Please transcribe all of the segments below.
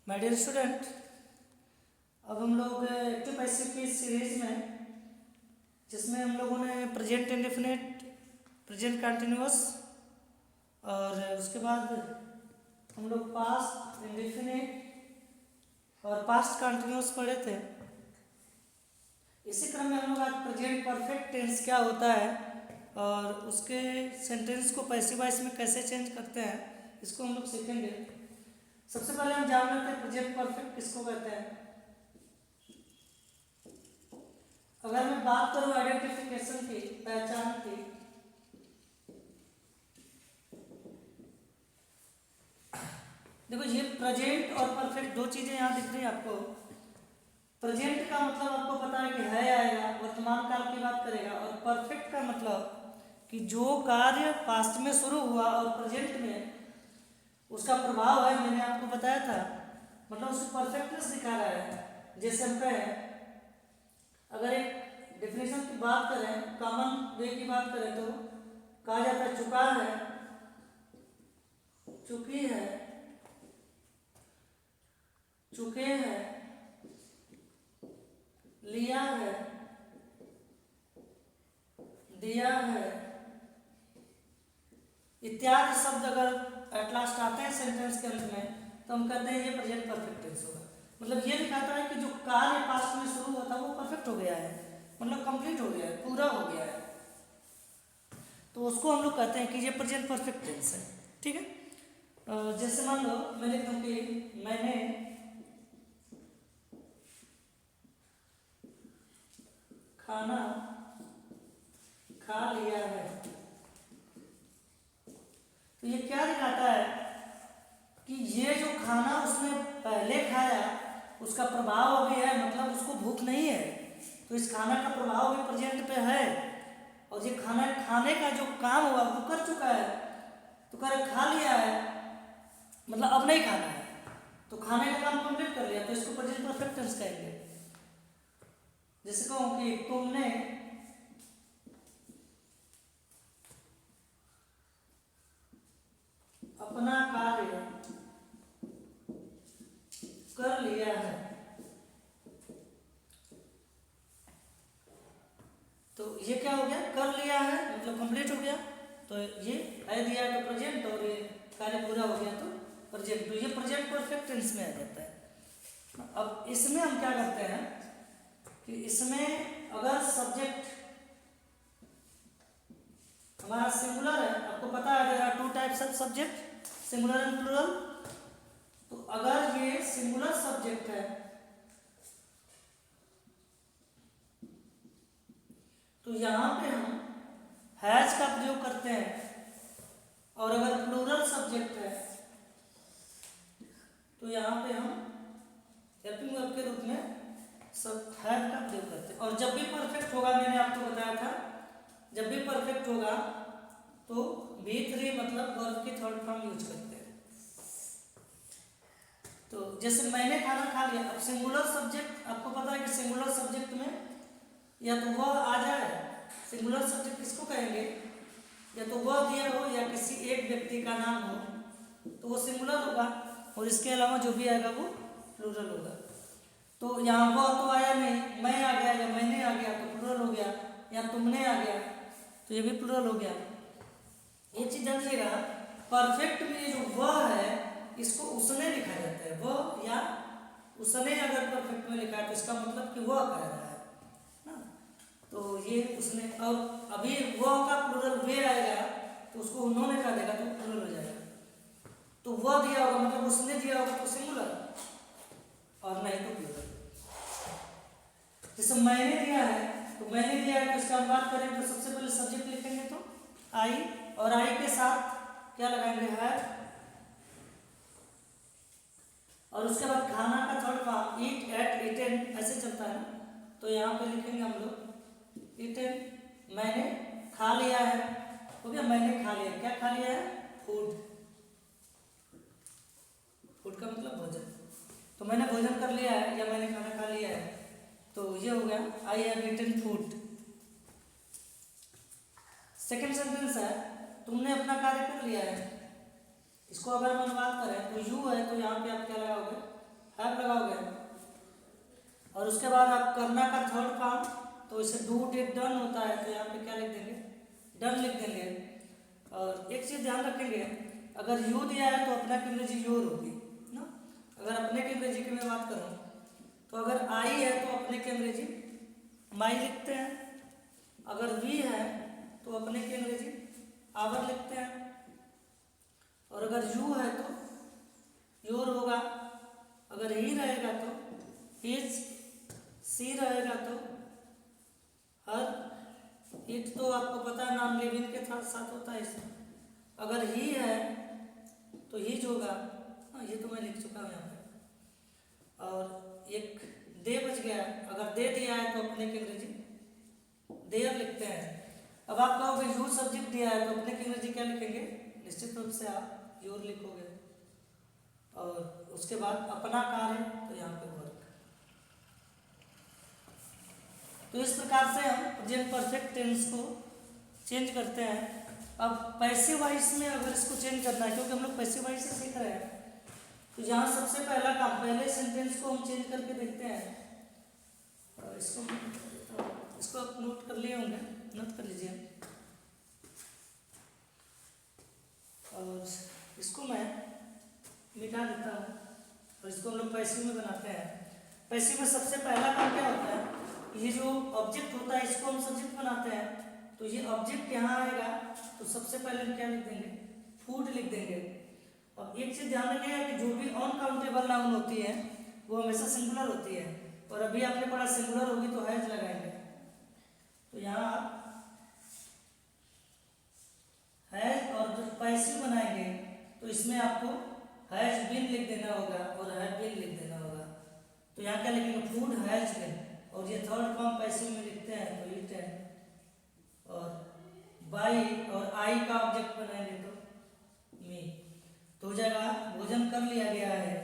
My dear student, अब हम लोग एक्टिव पैसिव की सीरीज में, जिसमें हम लोगों ने प्रेजेंट इंडेफिनिट, प्रेजेंट कंटिन्यूअस और उसके बाद हम लोग पास्ट इंडेफिनिट और पास्ट कंटिन्यूअस पढ़े थे। इसी क्रम में हम लोग आज प्रेजेंट परफेक्ट टेंस क्या होता है और उसके सेंटेंस को पैसिव वॉइस में कैसे चेंज करते हैं, इसको हम लोग सीखेंगे। सबसे पहले हम जान लेते हैं प्रेजेंट परफेक्ट किसको कहते हैं। अगर मैं बात करूं आइडेंटिफिकेशन की, पहचान की, देखो ये प्रेजेंट और परफेक्ट दो चीजें यहां दिख रही है आपको। प्रेजेंट का मतलब आपको पता है कि है आएगा, वर्तमान काल की बात करेगा, और परफेक्ट का मतलब कि जो कार्य पास्ट में शुरू हुआ और प्रेजेंट में उसका प्रभाव है, मैंने आपको बताया था, मतलब उसकी परफेक्टनेस दिखा रहा है। जैसे हम कहें, अगर एक डेफिनेशन की बात करें, कॉमन वे की बात करें, तो कहा जाता है चुका है, चुकी है, चुके हैं, लिया है, दिया है, इत्यादि शब्द अगर एट लास्ट आते हैं सेंटेंस के अंत में, तो हम कहते हैं ये प्रेजेंट परफेक्ट टेंस होगा। मतलब ये दिखाता है कि जो कार्य पास्ट में शुरू हुआ था वो परफेक्ट हो गया है, मतलब कंप्लीट हो गया है, पूरा हो गया है, तो उसको हम लोग कहते हैं कि ये प्रेजेंट परफेक्ट टेंस है। ठीक है, जैसे मान लो मैं लिख दूं कि मैंने खाना खा लिया है, तो ये क्या दिखाता है कि ये जो खाना उसने पहले खाया उसका प्रभाव अभी है, मतलब उसको भूख नहीं है, तो इस खाना का प्रभाव भी प्रेजेंट पे है, और ये खाना खाने का जो काम हुआ वो कर चुका है, तो कर खा लिया है, मतलब अब नहीं खाना है, तो खाने का काम कंप्लीट कर लिया, तो इसको प्रेजेंट परफेक्ट टेंस कहेंगे। जैसे कहूं कि तुमने अपना कार्य कर लिया है, तो ये क्या हो गया, कर लिया है मतलब कंप्लीट हो गया, तो ये है दिया है तो प्रेजेंट, और ये कार्य पूरा हो गया तो प्रेजेंट, तो ये प्रेजेंट परफेक्ट टेंस में आ जाता है। अब इसमें हम क्या करते हैं कि इसमें अगर सब्जेक्ट हमारा सिंगुलर है, आपको पता है there are two types of subject, singular and plural, तो अगर ये सिंगुलर सब्जेक्ट है तो यहां पे हम हैज का प्रयोग करते हैं, और अगर प्लूरल सब्जेक्ट है तो यहां पे हम हेल्पिंग वर्ब के रूप में सब हैव का प्रयोग करते हैं। और जब भी परफेक्ट होगा, मैंने आपको बताया था, जब भी परफेक्ट होगा तो V3 मतलब वर्ब की थर्ड फॉर्म यूज करते हैं। तो जैसे मैंने खाना खा लिया, अब सिंगुलर सब्जेक्ट आपको पता है कि सिंगुलर सब्जेक्ट में या तो वह आ जाए, सिंगुलर सब्जेक्ट किसको कहेंगे, या तो वह दिया हो या किसी एक व्यक्ति का नाम हो, तो वो सिंगुलर होगा, और इसके अलावा जो भी आएगा वो प्लूरल होगा। तो यहाँ वह तो आया नहीं, मैं आ गया या मैंने आ गया तो प्लूरल हो गया, या तुमने आ गया तो ये भी प्लूरल हो गया। ये चीज जानिएगा, परफेक्ट में जो वह है इसको उसने लिखा जाता है, वह या उसने अगर परफेक्ट में लिखा है तो इसका मतलब कि वह कह रहा है ना, तो ये उसने, और अभी वह का प्लूरल वे आएगा तो उसको उन्होंने कह देगा तो प्लूरल हो जाएगा। तो वह दिया होगा मतलब उसने दिया होगा तो सिंगुलर, और नहीं तो प्लूरल। जैसे मैंने दिया है, तो मैंने दिया है तो इसका अनुवाद करें तो सबसे पहले सब्जेक्ट लिखेंगे तो आई, और आई के साथ क्या लगाएंगे, है, और उसके बाद खाना का थर्ड फॉर्म ईट, एट, ईटेन ऐसे चलता है ना, तो यहाँ पे लिखेंगे हम लोग ईटेन, मैंने खा लिया है, हो गया, मैंने खा लिया, क्या खा लिया है, फूड, फूड का मतलब भोजन, तो मैंने भोजन कर लिया है या मैंने खाना खा लिया है, तो ये हो गया I have eaten food. Second sentence है तुमने अपना कार्य कर लिया है, इसको अगर हम अनुवाद करें तो यू है, तो यहाँ पे आप क्या लगाओगे, हैव लगाओगे। और उसके बाद आप करना का थर्ड काम, तो इसे डू डिड डन होता है, तो यहाँ पे क्या लिख देंगे, डन लिख देंगे। और एक चीज़ ध्यान रखेंगे, अगर यू दिया है तो अपना की अंग्रेजी योर होगी ना। अगर अपने की अंग्रेजी की मैं बात करूँ तो अगर आई है तो अपने की अंग्रेजी माई लिखते हैं, अगर वी है तो अपने की अंग्रेजी आवर लिखते हैं, और अगर यू है तो योर होगा, अगर ही रहेगा तो हिज, सी रहेगा तो हर, इट तो आपको पता है नाम लिव इन के साथ होता है इसमें, अगर ही है तो हिज होगा। हाँ, ये तो मैं लिख चुका हूँ यहाँ पे। और एक दे बच गया, अगर दे दिया है तो अपने की अंग्रेजी देयर लिखते हैं। अब आप कहोगे यू सब्जेक्ट दिया है तो अपने की अंग्रेजी क्या लिखेंगे, निश्चित रूप से आप योर लिखोगे। और उसके बाद अपना कार्य, तो यहाँ पे वर्क। तो इस प्रकार से हम प्रेजेंट परफेक्ट टेंस को चेंज करते हैं। अब पैसिव वॉइस में अगर इसको चेंज करना है, क्योंकि हम लोग पैसिव वॉइस से सीख रहे हैं, तो यहाँ सबसे पहला काम, पहले सेंटेंस को हम चेंज करके देखते हैं। इसको आप नोट कर लिए होंगे, नोट कर लीजिए। और इसको मैं मिटा देता हूँ और इसको हम लोग पैसिव में बनाते हैं। पैसिव में सबसे पहला काम क्या होता है, ये जो ऑब्जेक्ट होता है इसको हम सब्जेक्ट बनाते हैं। तो ये ऑब्जेक्ट यहाँ आएगा तो सबसे पहले हम क्या लिख देंगे, फूड लिख देंगे। और एक चीज़ ध्यान रखिएगा कि जो भी अनकाउंटेबल नाउन होती है वो हमेशा सिंगुलर होती है, और अभी आपने पढ़ा सिंगुलर होगी तो हैज लगाएंगे। तो यहाँ आप हैज, और जो पैसिव बनाएंगे तो इसमें आपको हैज बीन लिख देना होगा और हैव बीन लिख देना होगा। तो यहाँ क्या लिखेंगे, फूड हैज बीन, और ये थर्ड फॉर्म पैसिव में लिखते हैं तो इट है, और बाई और आई का ऑब्जेक्ट बनाएंगे तो मी, तो हो जाएगा भोजन कर लिया गया है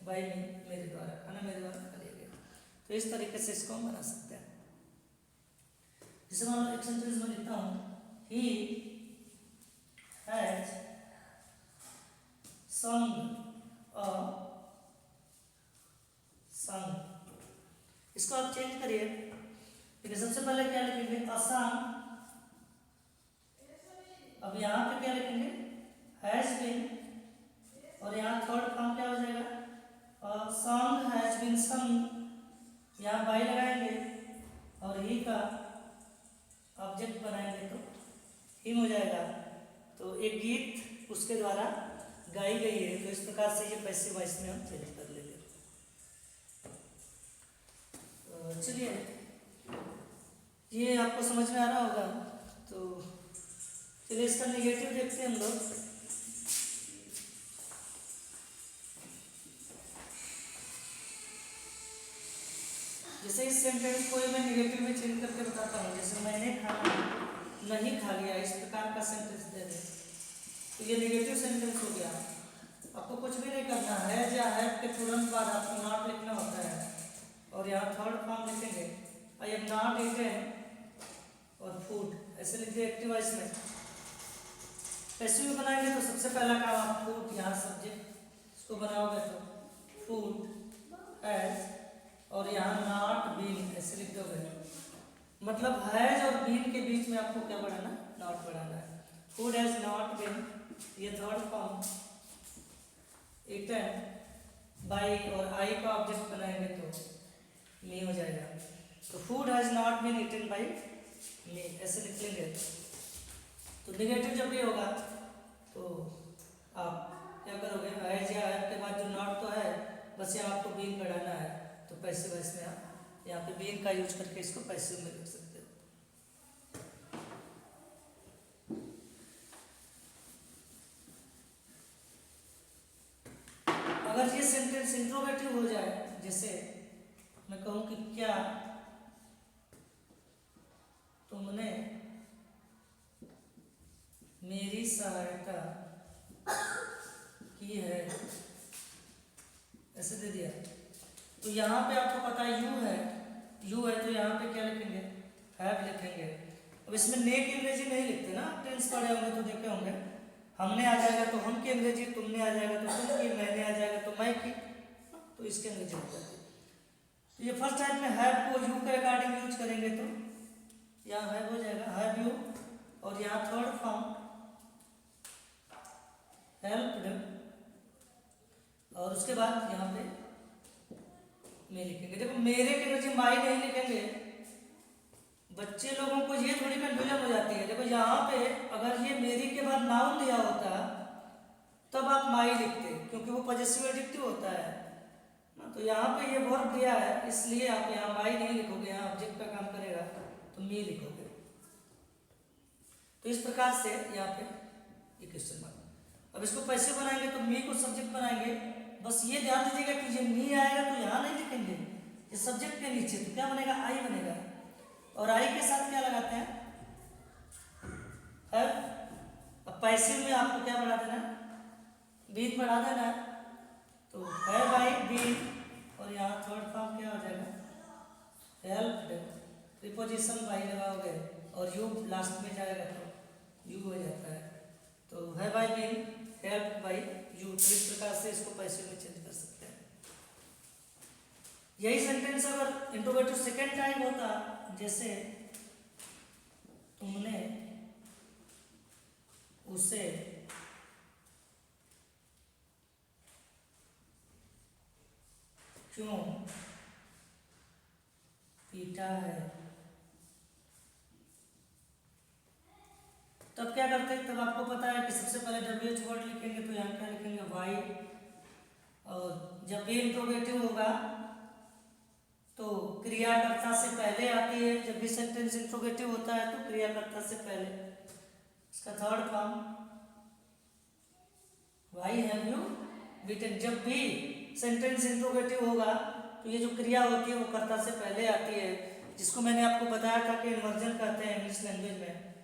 बाई मी, मेरे द्वारा, खाना मेरे द्वारा खा लिया गया। तो इस तरीके से इसको हम बना सकते हैं। जैसे मान लो एक सेंटेंस में लिखता हूँ, he has sung a song। इसको आप चेंज करिए, देखिए सबसे पहले क्या लिखेंगे, असंग। अब यहाँ पे क्या लिखेंगे, हैज बीन, और यहाँ थर्ड फॉर्म क्या हो जाएगा, सॉन्ग हैज बीन संग, यहाँ बाई लगाएंगे और ही का ऑब्जेक्ट बनाएंगे तो हिम हो जाएगा। तो एक गीत उसके द्वारा गाई गई है। तो इस प्रकार से ये पैसिव वॉइस में हम चेंज कर लेंगे। चलिए, ये आपको समझ में आ रहा होगा, तो चलिए इसका नेगेटिव देखते हैं हम लोग। जैसे इस सेंटेंस को मैं नेगेटिव में चेंज करके बताता हूँ, जैसे मैंने खाना नहीं खा लिया, इस प्रकार का सेंटेंस दे दें तो ये नेगेटिव सेंटेंस हो गया। आपको कुछ भी नहीं करना है, या है के तुरंत बाद आपको नॉट लिखना होता है, और यहाँ थर्ड फॉर्म लिखेंगे, आई एम नॉट ईटेन और फूड, ऐसे लिख दिया एक्टिव वॉइस में। पैसिव में बनाएंगे तो सबसे पहला काम आप फूड, यहाँ सब्जेक्ट इसको बनाओगे तो फूड हैज, और यहाँ नॉट बीन ऐसे लिख दोगे। मतलब हैज और बीन के बीच में आपको क्या बढ़ाना, नॉट बढ़ाना है। फूड हैज नॉट बीन, ये थर्ड फॉर्म, ईटन बाई और आई का ऑब्जेक्ट बनाएंगे तो मी हो जाएगा। तो food has not been eaten by me ऐसे लिख लेंगे। तो नेगेटिव जब भी होगा तो आप क्या करोगे, हैज या हैव के बाद जो नॉट तो है, बस यहाँ आपको बीन बढ़ाना है। तो पैसिव वॉइस में आप यहाँ पे बीन का यूज करके इसको पैसिव में लिख सकते हो। अगर ये सेंटेंस इंट्रोगेटिव हो जाए, जैसे मैं कहूँ कि क्या तुमने मेरी सहायता की है, ऐसे दे दिया, तो यहाँ पे आपको पता है यू है तो यहाँ पे क्या लिखेंगे, हैव लिखेंगे। अब इसमें ने की अंग्रेजी नहीं लिखते ना, टेंस पढ़े होंगे तो देखे होंगे, हमने आ जाएगा तो हम की अंग्रेजी, तुमने आ जाएगा तो तुम की, मैंने आ जाएगा तो मैं की। तो इसके अंग्रेजी हो जाती है। तो ये फर्स्ट टाइप में हैव को यू के अकॉर्डिंग यूज करेंगे तो यहाँ हैव हो जाएगा, हैव यू, और यहाँ थर्ड फॉर्म हेल्प्ड, और उसके बाद यहाँ पे मैं लिखेंगे। देखो मेरे के अंग्रेजी माई नहीं लिखेंगे, बच्चे लोगों को ये थोड़ी कन्फ्यूजन हो जाती है। देखो यहाँ पे अगर ये मेरी के बाद नाउन दिया होता तब आप माई लिखते, क्योंकि वो पॉजेसिव एडजेक्टिव होता है ना। तो यहाँ पे ये वर्ब दिया है, इसलिए आप यहाँ माई नहीं लिखोगे, यहाँ ऑब्जेक्ट का काम करेगा तो मी लिखोगे। तो इस प्रकार से यहाँ पे ये क्वेश्चन मार्क। अब इसको पैसे बनाएंगे तो मी को सब्जेक्ट बनाएंगे। बस ये ध्यान दीजिएगा कि ये मी आएगा तो यहाँ नहीं लिखेंगे, ये सब्जेक्ट के नीचे तो क्या बनेगा, आई बनेगा, और आई के साथ क्या लगाते हैं, हैव। अब पैसिव में आपको क्या बढ़ा देना है, बीन बढ़ा देना है, तो हैव आई बीन, और यहाँ थर्ड फॉर्म क्या हो जाएगा, हेल्प्ड, प्रीपोजिशन बाई लगाओगे और यू लास्ट में जाएगा तो यू हो जाता है। तो have I been helped by you. तो इस प्रकार से इसको पैसिव में चेंज कर सकते हैं। यही सेंटेंस अगर इंट्रोगेटिव सेकेंड टाइम होता, जैसे तुमने उसे क्यों पीटा है, तब क्या करते हैं, तब आपको पता है कि सबसे पहले WH वर्ड लिखेंगे, तो यहाँ क्या लिखेंगे, वाई। और जब भी इंट्रोगेटिव होगा तो क्रियाकर्ता से पहले आती है, जब भी सेंटेंस इंट्रोगेटिव होता है तो क्रियाकर्ता से पहले। इसका third form Y have you beaten. जब भी सेंटेंस इंट्रोगेटिव होगा तो ये जो क्रिया होती है वो कर्ता से पहले आती है, जिसको मैंने आपको बताया था कि इन्वर्जन कहते हैं इंग्लिश लैंग्वेज में।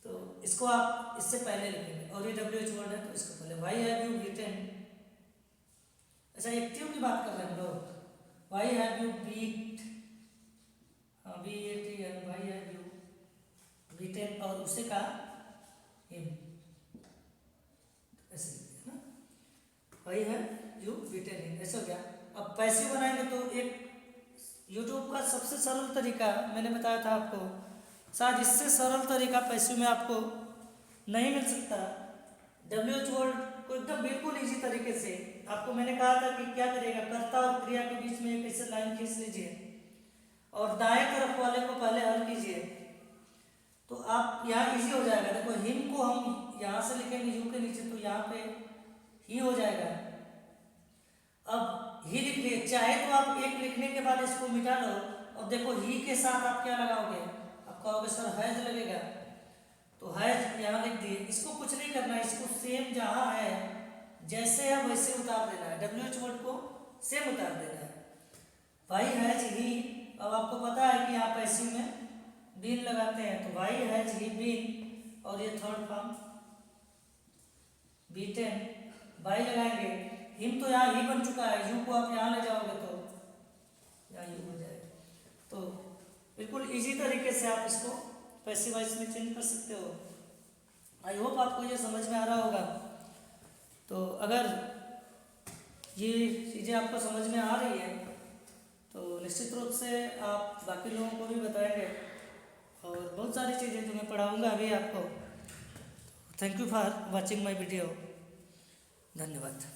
तो इसको आप इससे पहले लिखेंगे, और ये WH वर्ड है तो इसको पहले वाई हैव यू बीटन। अच्छा, एक्टिव की बात कर रहे हैं लोग, why have you beat, BATN, why have you beaten, और उसे का हिम, ऐसे लिखते हैं ना, why have you beaten him, ऐसा हो गया। अब पैसिव बनाएंगे तो एक यूट्यूब का सबसे सरल तरीका मैंने बताया था आपको, शायद इससे सरल तरीका पैसिव में आपको नहीं मिल सकता। WH वर्ड को एकदम बिल्कुल इजी तरीके से आपको मैंने कहा था कि क्या करेगा, कर्ता और क्रिया के बीच में एक ऐसे लाइन खींच लीजिए और दाएं तरफ वाले को पहले हल कीजिए, तो आप यहाँ इजी हो जाएगा। देखो हिम को हम यहाँ से लिखेंगे यू के नीचे, तो यहाँ पे ही हो जाएगा। अब ही लिख लिए, चाहे तो आप एक लिखने के बाद इसको मिटा लो, और देखो ही के साथ आप क्या लगाओगे, आप कहोगे सर हैज लगेगा, तो हैज यहाँ लिख दिए। इसको कुछ नहीं करना है, इसको सेम जहाँ है जैसे है वैसे उतार देना है, WH वर्ड को सेम उतार देना है। वाई हैज ही, अब आपको पता है कि यहाँ पैसिव में बीन लगाते हैं, तो वाई हैज ही बीन, और ये थर्ड फॉर्म बीटन, बाई लगाएंगे, हिम तो यहाँ ही बन चुका है, यू को आप यहाँ ले जाओगे तो यहाँ यू हो जाएगा। तो बिल्कुल इजी तरीके से आप इसको पैसिव वॉइस में चेंज कर सकते हो। आई होप आपको ये समझ में आ रहा होगा। तो अगर ये चीज़ें आपको समझ में आ रही है तो निश्चित रूप से आप बाकी लोगों को भी बताएंगे, और बहुत सारी चीज़ें जो मैं पढ़ाऊँगा अभी आपको। Thank you for watching my video. धन्यवाद।